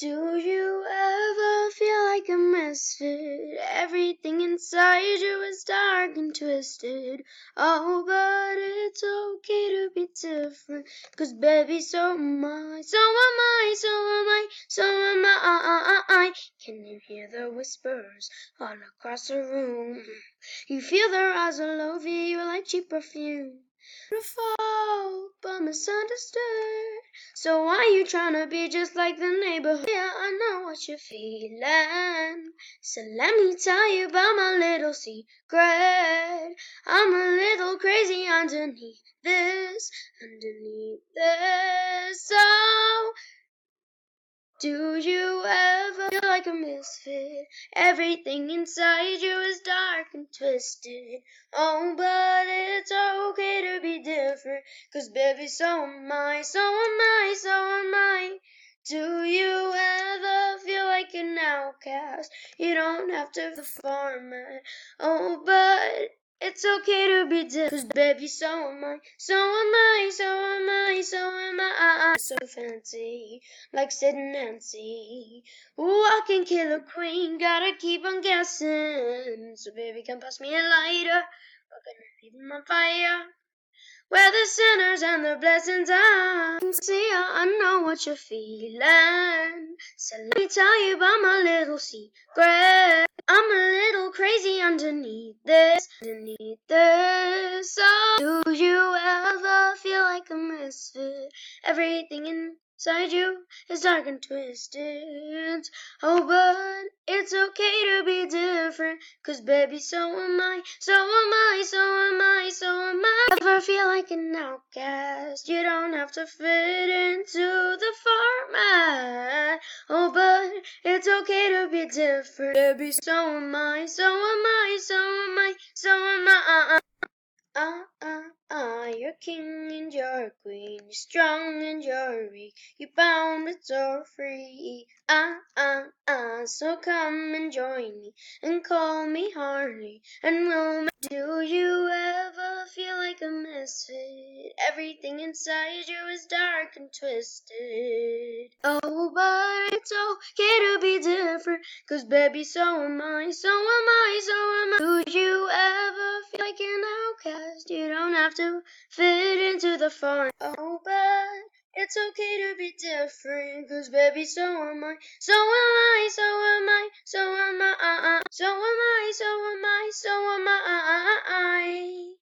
Do you ever feel like a misfit? Everything inside you is dark and twisted. Oh, but it's okay to be different. 'Cause baby, so am I, so am I, so am I, so am I. Can you hear the whispers all across the room? You feel their eyes all over you like cheap perfume. Beautiful, but misunderstood. So why you tryna be just like the neighborhood? Yeah, I know what you're feeling. So let me tell you about my little secret. I'm a little crazy underneath this. So do you ever feel like a misfit? Everything inside you is dark and twisted. Oh, but it's okay to be different. 'Cause baby, so am I, so am I, so am I. Do you ever feel like an outcast? You don't have to be the format. Oh, but it's okay to be different. 'Cause baby, so am I, so am I, so am I, so am I. So fancy, like Sid and Nancy. Ooh, I can kill a queen, gotta keep on guessing. So baby, come pass me a lighter, we're gonna feed my fire. Where the sinners and the blessings are. See, I know what you're feeling. So let me tell you about my little secret. I'm a little crazy underneath this. So, do you ever feel like a misfit? Everything inside you is dark and twisted. Oh, but it's okay to be different. 'Cause baby, so am I, so am I, so am I, so am I. Ever feel like an outcast? You don't have to fit into the format. Oh, but it's okay to be different. Baby, so am I, so am I, so am I, so am I. You're king and you're a queen. You're strong and you're weak. You're bound but so free. So come and join me and call me Harley. And do you ever feel like a misfit? Everything inside you is dark and twisted. Oh, but it's okay to be different. 'Cause baby, so am I, so am I, so am I. Do you ever feel like an outcast? You don't have to fit into the form. Oh, but it's okay to be different. 'Cause baby, so am I, so am I, so am I, so am I, so am I, so am I, so am I.